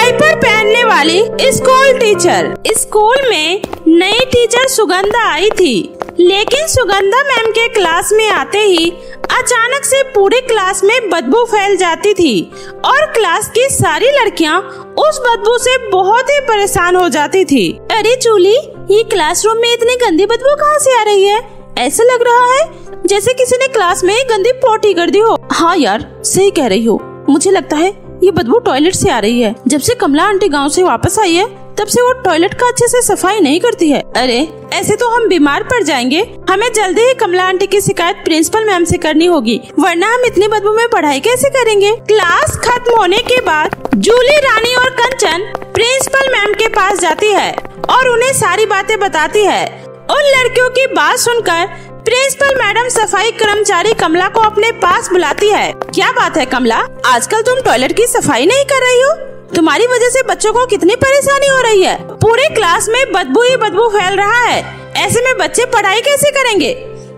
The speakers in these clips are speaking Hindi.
डायपर पहनने वाली स्कूल टीचर। स्कूल में नई टीचर सुगंधा आई थी, लेकिन सुगंधा मैम के क्लास में आते ही अचानक से पूरे क्लास में बदबू फैल जाती थी और क्लास की सारी लड़कियां उस बदबू से बहुत ही परेशान हो जाती थी। अरे जूली, ये क्लासरूम में इतनी गंदी बदबू कहाँ से आ रही है? ऐसा लग रहा है जैसे किसी ने क्लास में गंदी पोटी कर दी हो। हाँ यार, सही कह रही हो, मुझे लगता है ये बदबू टॉयलेट से आ रही है। जब से कमला आंटी गांव से वापस आई है तब से वो टॉयलेट का अच्छे से सफाई नहीं करती है। अरे ऐसे तो हम बीमार पड़ जाएंगे। हमें जल्दी ही कमला आंटी की शिकायत प्रिंसिपल मैम से करनी होगी, वरना हम इतनी बदबू में पढ़ाई कैसे करेंगे। क्लास खत्म होने के बाद जूली, रानी और कंचन प्रिंसिपल मैम के पास जाती है और उन्हें सारी बातें बताती है। उन लड़कियों की बात सुनकर प्रिंसिपल मैडम सफाई कर्मचारी कमला को अपने पास बुलाती है। क्या बात है कमला, आजकल तुम टॉयलेट की सफाई नहीं कर रही हो? तुम्हारी वजह से बच्चों को कितनी परेशानी हो रही है। पूरे क्लास में बदबू ही बदबू फैल रहा है, ऐसे में बच्चे पढ़ाई कैसे करेंगे?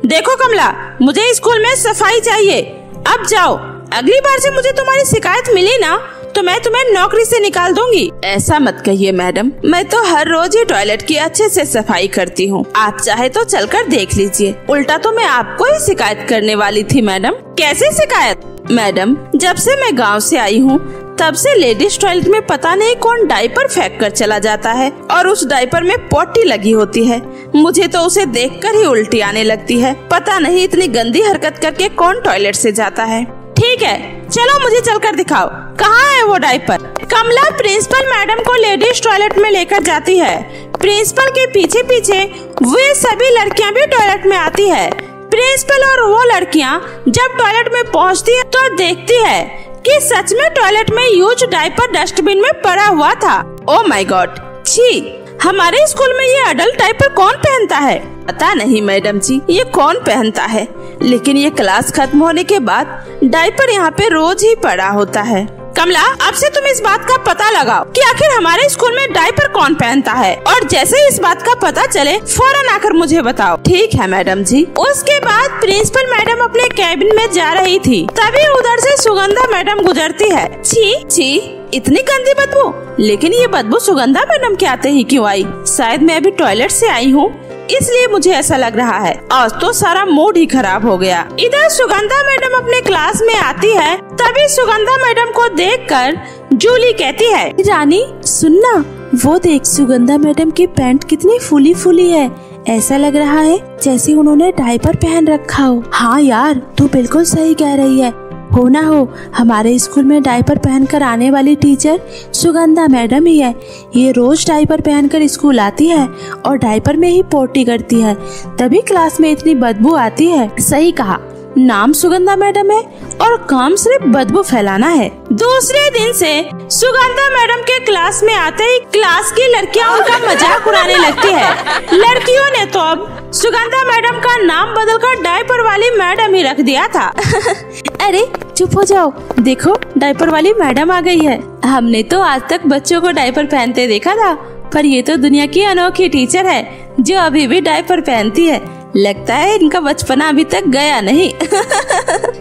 देखो कमला, मुझे स्कूल में सफाई चाहिए। अब जाओ, अगली बार से मुझे तुम्हारी शिकायत मिली ना तो मैं तुम्हें नौकरी से निकाल दूंगी। ऐसा मत कहिए मैडम, मैं तो हर रोज ही टॉयलेट की अच्छे से सफाई करती हूँ। आप चाहे तो चलकर देख लीजिए। उल्टा तो मैं आपको ही शिकायत करने वाली थी मैडम। कैसे शिकायत? मैडम, जब से मैं गांव से आई हूँ तब से लेडीज टॉयलेट में पता नहीं कौन डायपर फेंक कर चला जाता है और उस डायपर में पोटी लगी होती है। मुझे तो उसे देखकर ही उल्टी आने लगती है। पता नहीं इतनी गंदी हरकत करके कौन टॉयलेट से जाता है। ठीक है, चलो मुझे चलकर दिखाओ, कहाँ है वो डायपर। कमला प्रिंसिपल मैडम को लेडीज टॉयलेट में लेकर जाती है। प्रिंसिपल के पीछे पीछे वे सभी लड़कियां भी टॉयलेट में आती है। प्रिंसिपल और वो लड़कियां जब टॉयलेट में पहुंचती है तो देखती है कि सच में टॉयलेट में यूज डायपर डस्टबिन में पड़ा हुआ था। ओह माय गॉड, छी! हमारे स्कूल में ये अडल्ट डायपर कौन पहनता है? पता नहीं मैडम जी, ये कौन पहनता है, लेकिन ये क्लास खत्म होने के बाद डायपर यहाँ पे रोज ही पड़ा होता है। कमला, अब से तुम इस बात का पता लगाओ कि आखिर हमारे स्कूल में डायपर कौन पहनता है, और जैसे इस बात का पता चले फौरन आकर मुझे बताओ। ठीक है मैडम जी। उसके बाद प्रिंसिपल मैडम अपने कैबिन में जा रही थी, तभी उधर से सुगंधा मैडम गुजरती है। छी छी, इतनी गंदी बदबू! लेकिन ये बदबू सुगंधा मैडम के आते ही क्यों आई? शायद मैं अभी टॉयलेट से आई हूँ, इसलिए मुझे ऐसा लग रहा है। आज तो सारा मूड ही खराब हो गया। इधर सुगंधा मैडम अपने क्लास में आती है, तभी सुगंधा मैडम को देखकर जूली कहती है, रानी सुनना, वो देख सुगंधा मैडम की पैंट कितनी फूली फूली है। ऐसा लग रहा है जैसे उन्होंने डायपर पहन रखा हो। हाँ यार, तू बिल्कुल सही कह रही है। हो ना हो, हमारे स्कूल में डायपर पहनकर आने वाली टीचर सुगंधा मैडम ही है। ये रोज डायपर पहनकर स्कूल आती है और डायपर में ही पोटी करती है, तभी क्लास में इतनी बदबू आती है। सही कहा, नाम सुगंधा मैडम है और काम सिर्फ बदबू फैलाना है। दूसरे दिन से सुगंधा मैडम के क्लास में आते ही क्लास की लड़कियां उनका मजाक उड़ाने लगती है। लड़कियों ने तो अब सुगंधा मैडम का नाम बदलकर डायपर वाली मैडम ही रख दिया था। अरे चुप हो जाओ, देखो डायपर वाली मैडम आ गई है। हमने तो आज तक बच्चों को डायपर पहनते देखा था, पर ये तो दुनिया की अनोखी टीचर है जो अभी भी डायपर पहनती है। लगता है इनका बचपना अभी तक गया नहीं।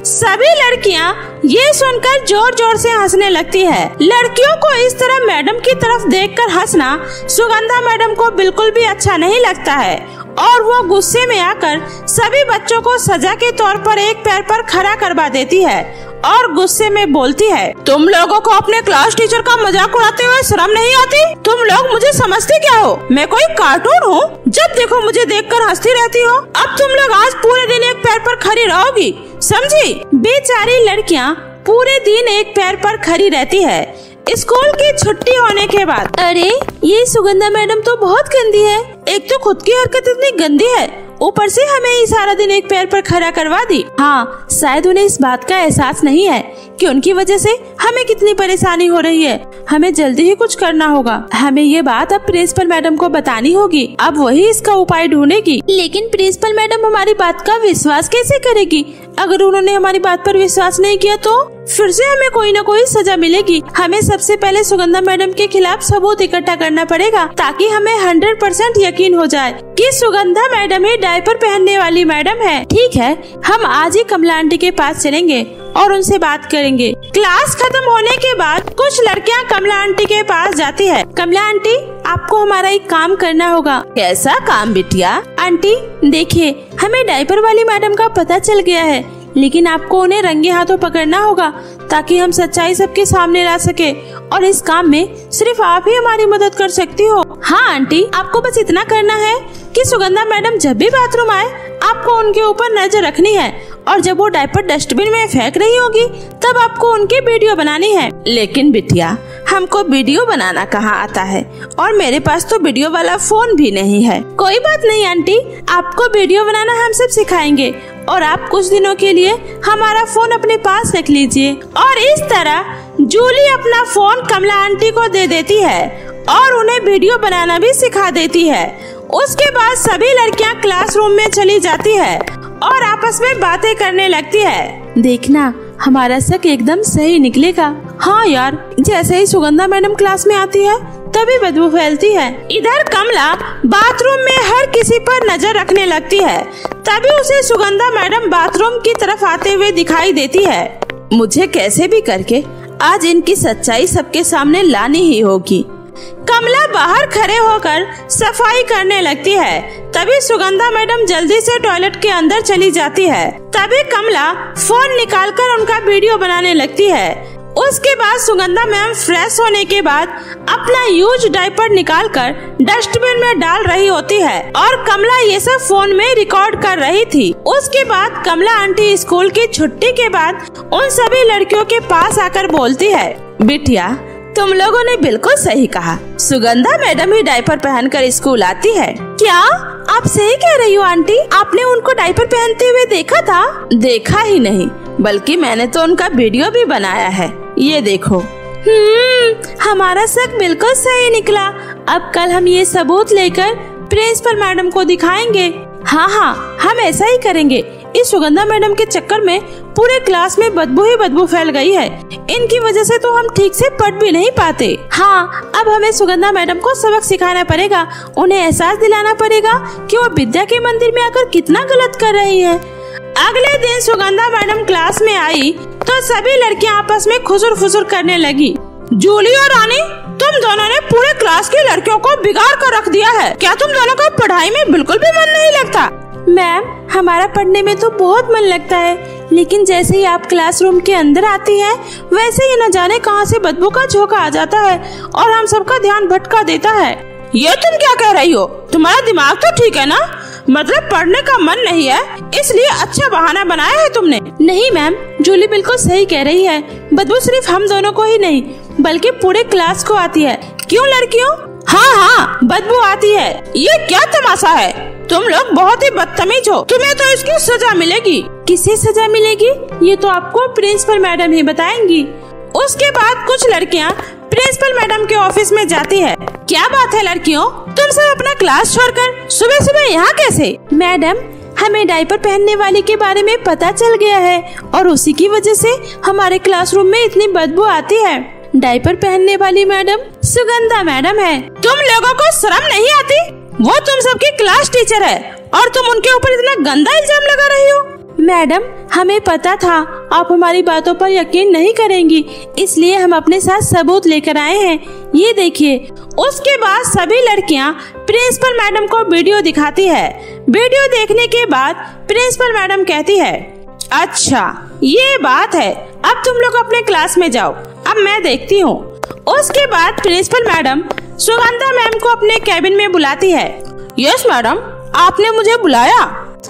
सभी लड़कियां ये सुनकर जोर जोर से हंसने लगती है। लड़कियों को इस तरह मैडम की तरफ देखकर हंसना सुगंधा मैडम को बिल्कुल भी अच्छा नहीं लगता है और वो गुस्से में आकर सभी बच्चों को सजा के तौर पर एक पैर पर खड़ा करवा देती है और गुस्से में बोलती है, तुम लोगों को अपने क्लास टीचर का मजाक उड़ाते हुए शर्म नहीं आती? तुम लोग मुझे समझते क्या हो? मैं कोई कार्टून हूँ? जब देखो मुझे देखकर हंसती रहती हो। अब तुम लोग आज पूरे दिन एक पैर पर खड़ी रहोगी, समझी? बेचारी लड़कियाँ पूरे दिन एक पैर पर खड़ी रहती है स्कूल की छुट्टी होने के बाद। अरे ये सुगंधा मैडम तो बहुत गंदी है। एक तो खुद की हरकत इतनी गंदी है, ऊपर से हमें ही सारा दिन एक पैर पर खड़ा करवा दी। हाँ, शायद उन्हें इस बात का एहसास नहीं है कि उनकी वजह से हमें कितनी परेशानी हो रही है। हमें जल्दी ही कुछ करना होगा। हमें ये बात अब प्रिंसिपल मैडम को बतानी होगी। अब वही इसका उपाय ढूंढेगी। लेकिन प्रिंसिपल मैडम हमारी बात का विश्वास कैसे करेगी? अगर उन्होंने हमारी बात पर विश्वास नहीं किया तो फिर से हमें कोई न कोई सजा मिलेगी। हमें सबसे पहले सुगंधा मैडम के खिलाफ सबूत इकट्ठा करना पड़ेगा ताकि हमें 100% यकीन हो जाए कि सुगंधा मैडम ही डायपर पहनने वाली मैडम है। ठीक है, हम आज ही कमला आंटी के पास चलेंगे और उनसे बात करेंगे। क्लास खत्म होने के बाद कुछ लड़कियां कमला आंटी के पास जाती है। कमला आंटी, आपको हमारा एक काम करना होगा। कैसा काम बिटिया? आंटी देखिए, हमें डायपर वाली मैडम का पता चल गया है, लेकिन आपको उन्हें रंगे हाथों पकड़ना होगा ताकि हम सच्चाई सबके सामने ला सके, और इस काम में सिर्फ आप ही हमारी मदद कर सकती हो। हाँ आंटी, आपको बस इतना करना है कि सुगंधा मैडम जब भी बाथरूम आए आपको उनके ऊपर नजर रखनी है, और जब वो डायपर डस्टबिन में फेंक रही होगी तब आपको उनकी वीडियो बनानी है। लेकिन बिटिया, हमको वीडियो बनाना कहाँ आता है, और मेरे पास तो वीडियो वाला फोन भी नहीं है। कोई बात नहीं आंटी, आपको वीडियो बनाना हम सब सिखाएंगे, और आप कुछ दिनों के लिए हमारा फोन अपने पास रख लीजिए। और इस तरह जूली अपना फोन कमला आंटी को दे देती है और उन्हें वीडियो बनाना भी सिखा देती है। उसके बाद सभी लड़कियां क्लासरूम में चली जाती है और आपस में बातें करने लगती है। देखना, हमारा शक एकदम सही निकलेगा। हाँ यार, जैसे ही सुगंधा मैडम क्लास में आती है तभी बदबू फैलती है। इधर कमला बाथरूम में हर किसी पर नजर रखने लगती है। तभी उसे सुगंधा मैडम बाथरूम की तरफ आते हुए दिखाई देती है। मुझे कैसे भी करके आज इनकी सच्चाई सबके सामने लानी ही होगी। कमला बाहर खड़े होकर सफाई करने लगती है। तभी सुगंधा मैडम जल्दी से टॉयलेट के अंदर चली जाती है। तभी कमला फोन निकालकर उनका वीडियो बनाने लगती है। उसके बाद सुगंधा मैम फ्रेश होने के बाद अपना यूज डायपर निकालकर डस्टबिन में डाल रही होती है, और कमला ये सब फोन में रिकॉर्ड कर रही थी। उसके बाद कमला आंटी स्कूल की छुट्टी के बाद उन सभी लड़कियों के पास आकर बोलती है, बिटिया, तुम लोगों ने बिल्कुल सही कहा। सुगंधा मैडम ही डायपर पहनकर स्कूल आती है। क्या आप सही कह रही हो आंटी? आपने उनको डायपर पहनते हुए देखा था? देखा ही नहीं, बल्कि मैंने तो उनका वीडियो भी बनाया है। ये देखो। हमारा शक बिल्कुल सही निकला। अब कल हम ये सबूत लेकर प्रिंसिपल मैडम को दिखाएंगे। हाँ, हम ऐसा ही करेंगे। इस सुगंधा मैडम के चक्कर में पूरे क्लास में बदबू ही बदबू फैल गई है। इनकी वजह से तो हम ठीक से पढ़ भी नहीं पाते। हाँ, अब हमें सुगंधा मैडम को सबक सिखाना पड़ेगा। उन्हें एहसास दिलाना पड़ेगा कि वो विद्या के मंदिर में आकर कितना गलत कर रही है। अगले दिन सुगंधा मैडम क्लास में आई तो सभी लड़कियां आपस में खुसुर फुसुर करने लगी। जूली और रानी, तुम दोनों ने पूरे क्लास की लड़कियों को बिगाड़ कर रख दिया है। क्या तुम दोनों का पढ़ाई में बिल्कुल भी मन नहीं लगता? मैम, हमारा पढ़ने में तो बहुत मन लगता है, लेकिन जैसे ही आप क्लासरूम के अंदर आती हैं, वैसे ही न जाने कहां से बदबू का झोंका आ जाता है और हम सबका ध्यान भटका देता है। ये तुम क्या कह रही हो? तुम्हारा दिमाग तो ठीक है ना? मतलब पढ़ने का मन नहीं है, इसलिए अच्छा बहाना बनाया है तुमने। नहीं मैम, जूली बिल्कुल सही कह रही है। बदबू सिर्फ हम दोनों को ही नहीं, बल्कि पूरे क्लास को आती है। क्यों लड़कियों? हाँ, बदबू आती है। ये क्या तमाशा है? तुम लोग बहुत ही बदतमीज हो। तुम्हें तो इसकी सजा मिलेगी। किसे सजा मिलेगी? ये तो आपको प्रिंसिपल मैडम ही बताएंगी। उसके बाद कुछ लड़कियां प्रिंसिपल मैडम के ऑफिस में जाती है। क्या बात है लड़कियों, तुम सब अपना क्लास छोड़कर सुबह सुबह यहाँ कैसे? मैडम, हमें डायपर पहनने वाली के बारे में पता चल गया है, और उसी की वजह से हमारे क्लासरूम में इतनी बदबू आती है। डायपर पहनने वाली मैडम सुगंधा मैडम है। तुम लोगों को शर्म नहीं आती? वो तुम सबकी क्लास टीचर है और तुम उनके ऊपर इतना गंदा इल्जाम लगा रही हो। मैडम, हमें पता था आप हमारी बातों पर यकीन नहीं करेंगी, इसलिए हम अपने साथ सबूत लेकर आए हैं। ये देखिए। उसके बाद सभी लड़कियां प्रिंसिपल मैडम को वीडियो दिखाती है। वीडियो देखने के बाद प्रिंसिपल मैडम कहती है, अच्छा ये बात है, अब तुम लोग अपने क्लास में जाओ, अब मैं देखती हूँ। उसके बाद प्रिंसिपल मैडम सुगंधा मैम को अपने कैबिन में बुलाती है। यस मैडम, आपने मुझे बुलाया?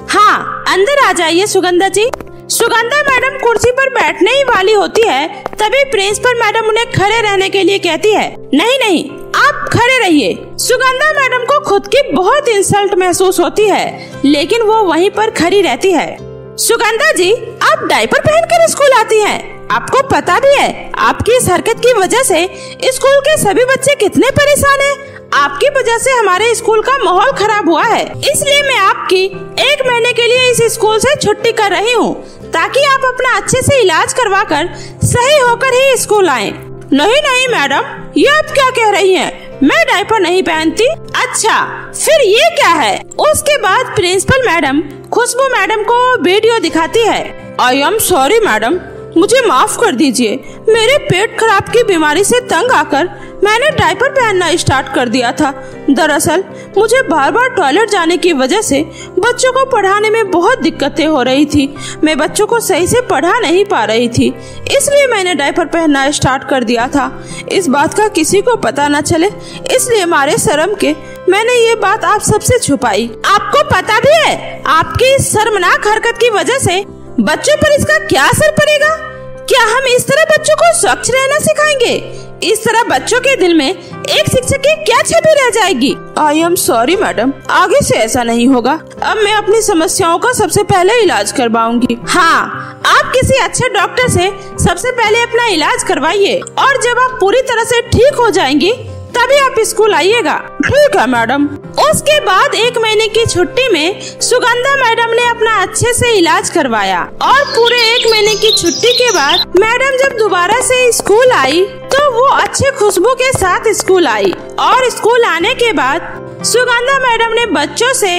हाँ, अंदर आ जाइए सुगंधा जी। सुगंधा मैडम कुर्सी पर बैठने ही वाली होती है, तभी प्रिंसिपल मैडम उन्हें खड़े रहने के लिए कहती है। नहीं, आप खड़े रहिए। सुगंधा मैडम को खुद की बहुत इंसल्ट महसूस होती है, लेकिन वो वहीं पर खड़ी रहती है। सुगंधा जी, आप डायपर पहनकर स्कूल आती हैं। आपको पता भी है आपकी इस हरकत की वजह से स्कूल के सभी बच्चे कितने परेशान हैं। आपकी वजह से हमारे स्कूल का माहौल खराब हुआ है, इसलिए मैं आपकी 1 महीने के लिए इस स्कूल से छुट्टी कर रही हूँ, ताकि आप अपना अच्छे से इलाज करवा कर सही होकर ही स्कूल आएं। नहीं मैडम, ये आप क्या कह रही हैं? मैं डायपर नहीं पहनती। अच्छा, फिर ये क्या है? उसके बाद प्रिंसिपल मैडम खुशबू मैडम को वीडियो दिखाती है। आई एम सॉरी मैडम, मुझे माफ कर दीजिए। मेरे पेट खराब की बीमारी से तंग आकर मैंने डायपर पहनना स्टार्ट कर दिया था। दरअसल मुझे बार बार टॉयलेट जाने की वजह से बच्चों को पढ़ाने में बहुत दिक्कतें हो रही थी। मैं बच्चों को सही से पढ़ा नहीं पा रही थी, इसलिए मैंने डायपर पहनना स्टार्ट कर दिया था। इस बात का किसी को पता न चले, इसलिए मारे शर्म के मैंने ये बात आप सबसे छुपाई। आपको पता भी है आपकी इस शर्मनाक हरकत की वजह से बच्चों पर इसका क्या असर पड़ेगा? क्या हम इस तरह बच्चों को स्वच्छ रहना सिखाएंगे? इस तरह बच्चों के दिल में एक शिक्षक की क्या छवि रह जाएगी? आई एम सॉरी मैडम, आगे से ऐसा नहीं होगा। अब मैं अपनी समस्याओं का सबसे पहले इलाज करवाऊंगी। हाँ, आप किसी अच्छे डॉक्टर से सबसे पहले अपना इलाज करवाइए और जब आप पूरी तरह से ठीक हो जाएंगी तभी आप स्कूल आइएगा। ठीक है मैडम। उसके बाद 1 महीने की छुट्टी में सुगंधा मैडम ने अपना अच्छे से इलाज करवाया और पूरे 1 महीने की छुट्टी के बाद मैडम जब दोबारा से स्कूल आई तो वो अच्छे खुशबू के साथ स्कूल आई और स्कूल आने के बाद सुगंधा मैडम ने बच्चों से,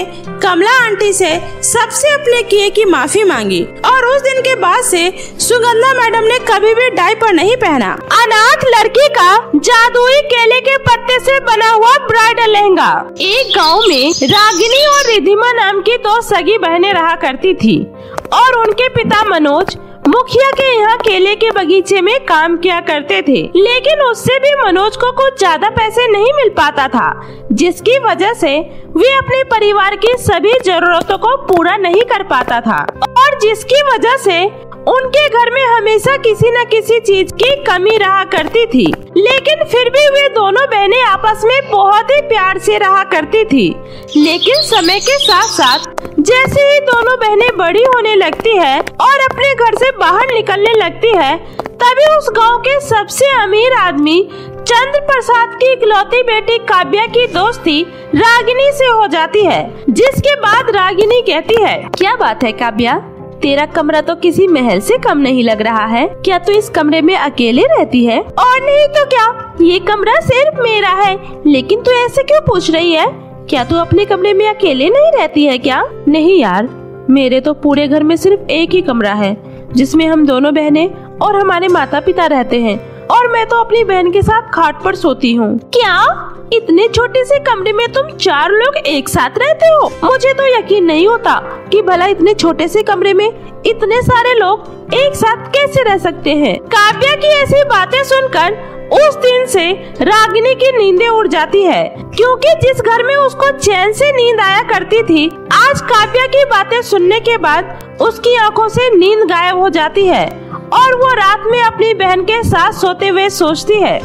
कमला आंटी से, सबसे अपने किए की माफी मांगी और उस दिन के बाद से सुगंधा मैडम ने कभी भी डायपर नहीं पहना। अनाथ लड़की का जादुई केले के पत्ते से बना हुआ ब्राइडल लहंगा। एक गांव में रागिनी और रिधिमा नाम की 2 सगी बहनें रहा करती थी और उनके पिता मनोज मुखिया के यहाँ केले के बगीचे में काम किया करते थे, लेकिन उससे भी मनोज को कुछ ज्यादा पैसे नहीं मिल पाता था, जिसकी वजह से वे अपने परिवार की सभी जरूरतों को पूरा नहीं कर पाता था और जिसकी वजह से उनके घर में हमेशा किसी न किसी चीज की कमी रहा करती थी। लेकिन फिर भी वे दोनों बहनें आपस में बहुत ही प्यार से रहा करती थी। लेकिन समय के साथ साथ जैसे ही दोनों बहनें बड़ी होने लगती है और अपने घर से बाहर निकलने लगती है, तभी उस गांव के सबसे अमीर आदमी चंद्र प्रसाद की इकलौती बेटी काव्या की दोस्ती रागिनी से हो जाती है। जिसके बाद रागिनी कहती है, क्या बात है काव्या, तेरा कमरा तो किसी महल से कम नहीं लग रहा है। क्या तू इस कमरे में अकेले रहती है? और नहीं तो क्या, ये कमरा सिर्फ मेरा है। लेकिन तू ऐसे क्यों पूछ रही है? क्या तू अपने कमरे में अकेले नहीं रहती है क्या? नहीं यार, मेरे तो पूरे घर में सिर्फ एक ही कमरा है जिसमें हम दोनों बहनें और हमारे माता पिता रहते हैं और मैं तो अपनी बहन के साथ खाट पर सोती हूँ। क्या इतने छोटे से कमरे में तुम 4 लोग एक साथ रहते हो? मुझे तो यकीन नहीं होता कि भला इतने छोटे से कमरे में इतने सारे लोग एक साथ कैसे रह सकते हैं। काव्या की ऐसी बातें सुनकर उस दिन से रागिनी की नींदें उड़ जाती है, क्योंकि जिस घर में उसको चैन से नींद आया करती थी, आज काव्या की बातें सुनने के बाद उसकी आंखों से नींद गायब हो जाती है और वो रात में अपनी बहन के साथ सोते हुए सोचती है,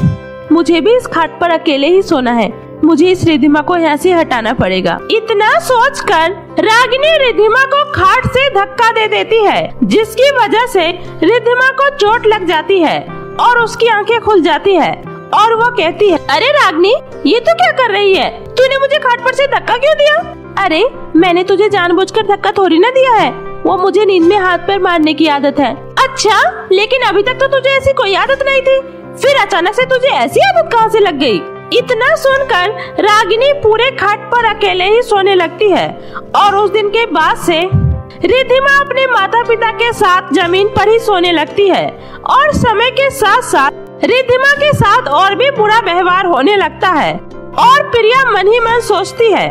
मुझे भी इस खाट पर अकेले ही सोना है, मुझे इस रिधिमा को यहाँ से हटाना पड़ेगा। इतना सोचकर रागिनी रिधिमा को खाट से धक्का दे देती है, जिसकी वजह से रिधिमा को चोट लग जाती है और उसकी आंखें खुल जाती है और वो कहती है, अरे रागिनी, ये तो क्या कर रही है? तूने मुझे खाट पर से धक्का क्यों दिया? अरे मैंने तुझे जानबूझकर धक्का थोड़ी ना दिया है, वो मुझे नींद में हाथ पैर मारने की आदत है। अच्छा, लेकिन अभी तक तो तुझे ऐसी कोई आदत नहीं थी, फिर अचानक से तुझे ऐसी आदत कहाँ से लग गई? इतना सुनकर रागिनी पूरे खाट पर अकेले ही सोने लगती है और उस दिन के बाद से रिधिमा अपने माता पिता के साथ जमीन पर ही सोने लगती है और समय के साथ साथ रिधिमा के साथ और भी बुरा व्यवहार होने लगता है और प्रिया मन ही मन सोचती है,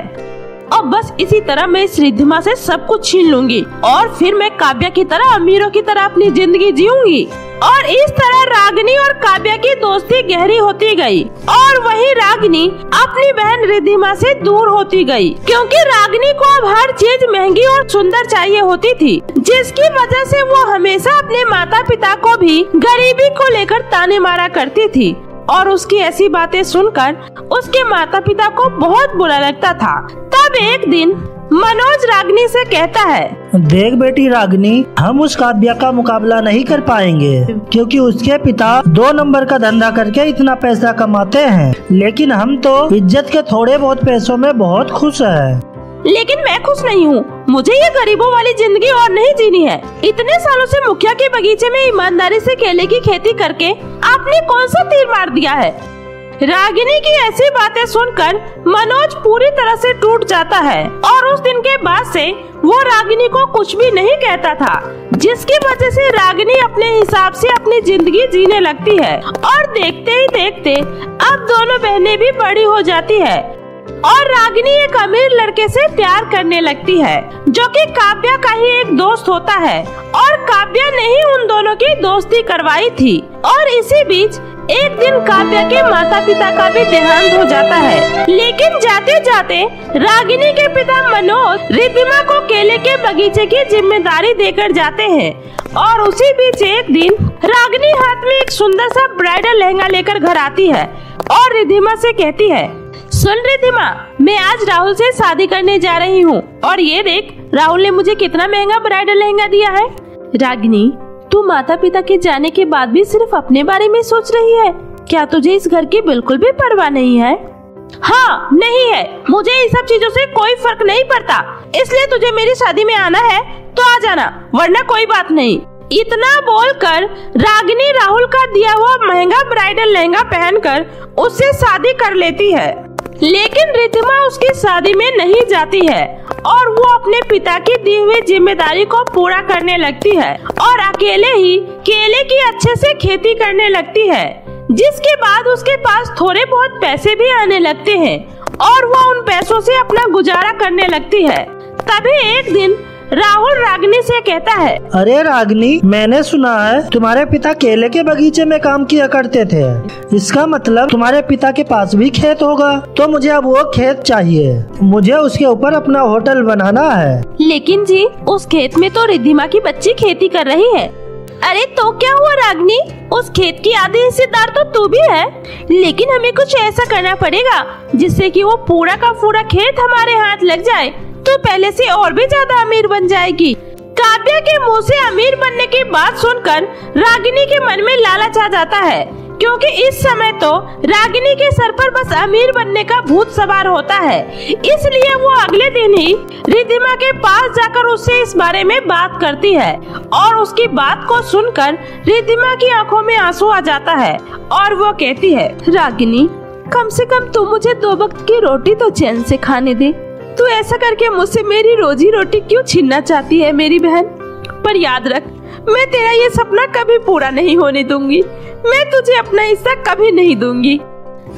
अब बस इसी तरह मैं इस रिधिमा से सब कुछ छीन लूंगी और फिर मैं काव्या की तरह अमीरों की तरह अपनी जिंदगी जीऊंगी। और इस तरह रागिनी और काव्या की दोस्ती गहरी होती गई और वही रागिनी अपनी बहन रिधिमा से दूर होती गई, क्योंकि रागिनी को अब हर चीज महंगी और सुंदर चाहिए होती थी, जिसकी वजह से वो हमेशा अपने माता पिता को भी गरीबी को लेकर ताने मारा करती थी और उसकी ऐसी बातें सुनकर उसके माता पिता को बहुत बुरा लगता था। तब एक दिन मनोज रागिनी से कहता है, देख बेटी रागिनी, हम उस काव्या का मुकाबला नहीं कर पाएंगे, क्योंकि उसके पिता 2 नंबर का धंधा करके इतना पैसा कमाते हैं, लेकिन हम तो इज्जत के थोड़े बहुत पैसों में बहुत खुश हैं। लेकिन मैं खुश नहीं हूँ, मुझे ये गरीबों वाली जिंदगी और नहीं जीनी है। इतने सालों से मुखिया के बगीचे में ईमानदारी से केले की खेती करके आपने कौन सा तीर मार दिया है? रागिनी की ऐसी बातें सुनकर मनोज पूरी तरह से टूट जाता है और उस दिन के बाद से वो रागिनी को कुछ भी नहीं कहता था, जिसकी वजह से रागिनी अपने हिसाब से अपनी जिंदगी जीने लगती है। और देखते ही देखते अब दोनों बहनें भी बड़ी हो जाती है और रागिनी एक अमीर लड़के से प्यार करने लगती है, जो कि काव्या का ही एक दोस्त होता है। और काव्या ने ही उन दोनों की दोस्ती करवाई थी। और इसी बीच एक दिन काव्या के माता पिता का भी देहांत हो जाता है। लेकिन जाते जाते रागिनी के पिता मनोज रिद्धिमा को केले के बगीचे की जिम्मेदारी देकर जाते हैं। और उसी बीच एक दिन रागिनी हाथ में एक सुंदर सा ब्राइडल लहंगा लेकर घर आती है और रिद्धिमा से कहती है, सुन रिद्धिमा, मैं आज राहुल से शादी करने जा रही हूँ और ये देख राहुल ने मुझे कितना महंगा ब्राइडल लहंगा दिया है। रागिनी, तू माता पिता के जाने के बाद भी सिर्फ अपने बारे में सोच रही है। क्या तुझे इस घर की बिल्कुल भी परवाह नहीं है? हाँ, नहीं है। मुझे इन सब चीजों से कोई फर्क नहीं पड़ता। इसलिए तुझे मेरी शादी में आना है तो आ जाना, वरना कोई बात नहीं। इतना बोलकर रागिनी राहुल का दिया हुआ महंगा ब्राइडल लहंगा पहनकर उससे शादी कर लेती है। लेकिन रिद्धिमा उसकी शादी में नहीं जाती है और वो अपने पिता की दी हुई जिम्मेदारी को पूरा करने लगती है और अकेले ही केले की अच्छे से खेती करने लगती है, जिसके बाद उसके पास थोड़े बहुत पैसे भी आने लगते हैं और वो उन पैसों से अपना गुजारा करने लगती है। तभी एक दिन राहुल रागिनी से कहता है, अरे रागिनी, मैंने सुना है तुम्हारे पिता केले के बगीचे में काम किया करते थे। इसका मतलब तुम्हारे पिता के पास भी खेत होगा। तो मुझे अब वो खेत चाहिए। मुझे उसके ऊपर अपना होटल बनाना है। लेकिन जी, उस खेत में तो रिद्धिमा की बच्ची खेती कर रही है। अरे तो क्या हुआ रागिनी, उस खेत की आधी हिस्सेदार तो तू भी है। लेकिन हमें कुछ ऐसा करना पड़ेगा जिससे कि वो पूरा का पूरा खेत हमारे हाथ लग जाए, तो पहले से और भी ज्यादा अमीर बन जाएगी। काव्या के मुंह से अमीर बनने की बात सुनकर रागिनी के मन में लालच आ जाता है, क्योंकि इस समय तो रागिनी के सर पर बस अमीर बनने का भूत सवार होता है। इसलिए वो अगले दिन ही रिद्धिमा के पास जाकर उससे इस बारे में बात करती है और उसकी बात को सुनकर रिद्धिमा की आंखों में आंसू आ जाता है और वो कहती है, रागिनी, कम से कम तू मुझे 2 वक्त की रोटी तो चैन से खाने दे। तू ऐसा करके मुझसे मेरी रोजी रोटी क्यों छीनना चाहती है मेरी बहन? पर याद रख, मैं तेरा ये सपना कभी पूरा नहीं होने दूंगी। मैं तुझे अपना हिस्सा कभी नहीं दूंगी।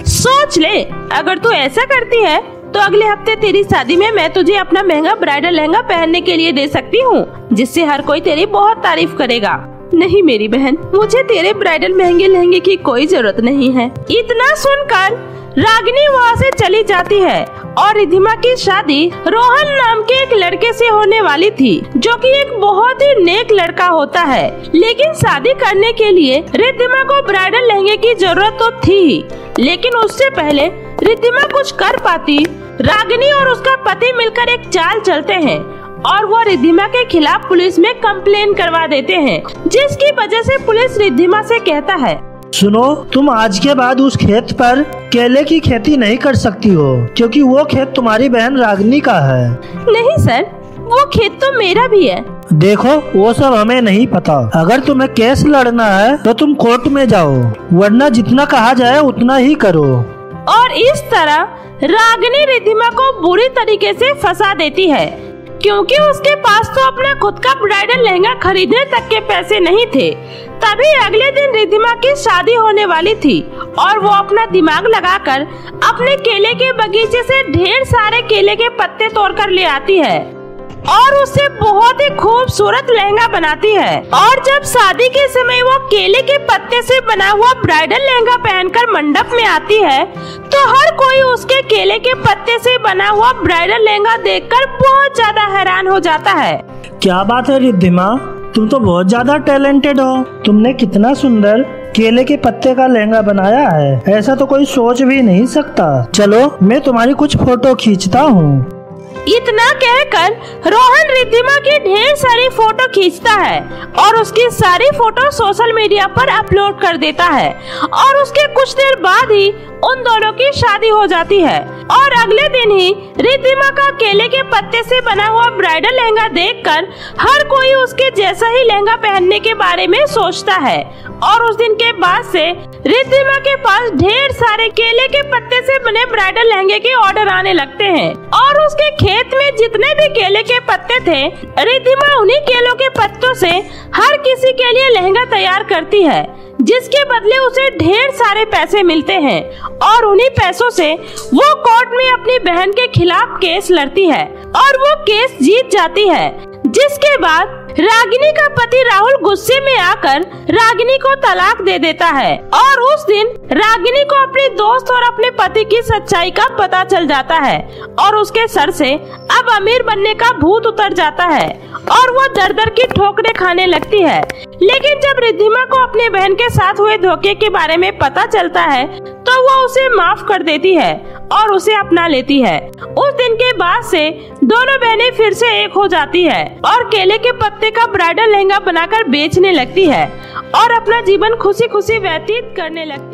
सोच ले, अगर तू ऐसा करती है तो अगले हफ्ते तेरी शादी में मैं तुझे अपना महंगा ब्राइडल लहंगा पहनने के लिए दे सकती हूँ, जिससे हर कोई तेरी बहुत तारीफ करेगा। नहीं मेरी बहन, मुझे तेरे ब्राइडल महंगे लहंगे की कोई जरूरत नहीं है। इतना सुनकर रागिनी वहाँ से चली जाती है और रिद्धिमा की शादी रोहन नाम के एक लड़के से होने वाली थी, जो कि एक बहुत ही नेक लड़का होता है। लेकिन शादी करने के लिए रिद्धिमा को ब्राइडल लहंगे की जरूरत तो थी ही, लेकिन उससे पहले रिद्धिमा कुछ कर पाती, रागिनी और उसका पति मिलकर एक चाल चलते हैं और वो रिद्धिमा के खिलाफ पुलिस में कंप्लेन करवा देते हैं, जिसकी वजह से पुलिस रिद्धिमा से कहता है, सुनो, तुम आज के बाद उस खेत पर केले की खेती नहीं कर सकती हो, क्योंकि वो खेत तुम्हारी बहन रागिनी का है। नहीं सर, वो खेत तो मेरा भी है। देखो, वो सब हमें नहीं पता। अगर तुम्हें केस लड़ना है तो तुम कोर्ट में जाओ, वरना जितना कहा जाए उतना ही करो। और इस तरह रागिनी रिद्धिमा को बुरी तरीके से फंसा देती है, क्योंकि उसके पास तो अपना खुद का ब्राइडल लहंगा खरीदने तक के पैसे नहीं थे। तभी अगले दिन रिद्धिमा की शादी होने वाली थी और वो अपना दिमाग लगाकर अपने केले के बगीचे से ढेर सारे केले के पत्ते तोड़कर ले आती है और उससे बहुत ही खूबसूरत लहंगा बनाती है। और जब शादी के समय वो केले के पत्ते से बना हुआ ब्राइडल लहंगा पहनकर मंडप में आती है, तो हर कोई उसके केले के पत्ते से बना हुआ ब्राइडल लहंगा देखकर बहुत ज्यादा हैरान हो जाता है। क्या बात है रिद्धिमा, तुम तो बहुत ज्यादा टैलेंटेड हो। तुमने कितना सुंदर केले के पत्ते का लहंगा बनाया है, ऐसा तो कोई सोच भी नहीं सकता। चलो, मैं तुम्हारी कुछ फोटो खींचता हूँ। इतना कहकर रोहन रिद्धिमा की ढेर सारी फोटो खींचता है और उसकी सारी फोटो सोशल मीडिया पर अपलोड कर देता है और उसके कुछ देर बाद ही उन दोनों की शादी हो जाती है। और अगले दिन ही रिद्धिमा का केले के पत्ते से बना हुआ ब्राइडल लहंगा देखकर हर कोई उसके जैसा ही लहंगा पहनने के बारे में सोचता है। और उस दिन के बाद से रिद्धिमा के पास ढेर सारे केले के पत्ते से बने ब्राइडल लहंगे के ऑर्डर आने लगते हैं और उसके खेत में जितने भी केले के पत्ते थे, रिद्धिमा उन्हीं केलों के पत्तों से हर किसी के लिए लहंगा तैयार करती है, जिसके बदले उसे ढेर सारे पैसे मिलते हैं और उन्हीं पैसों से वो कोर्ट में अपनी बहन के खिलाफ केस लड़ती है और वो केस जीत जाती है। जिसके बाद रागिनी का पति राहुल गुस्से में आकर रागिनी को तलाक दे देता है और उस दिन रागिनी को अपने दोस्त और अपने पति की सच्चाई का पता चल जाता है और उसके सर से अब अमीर बनने का भूत उतर जाता है और वो दर दर की ठोकरें खाने लगती है। लेकिन जब रिद्धिमा को अपने बहन के साथ हुए धोखे के बारे में पता चलता है तो वो उसे माफ कर देती है और उसे अपना लेती है। उस दिन के बाद से दोनों बहनें फिर से एक हो जाती है और केले के पत्ते का ब्राइडल लहंगा बनाकर बेचने लगती है और अपना जीवन खुशी खुशी व्यतीत करने लगती है।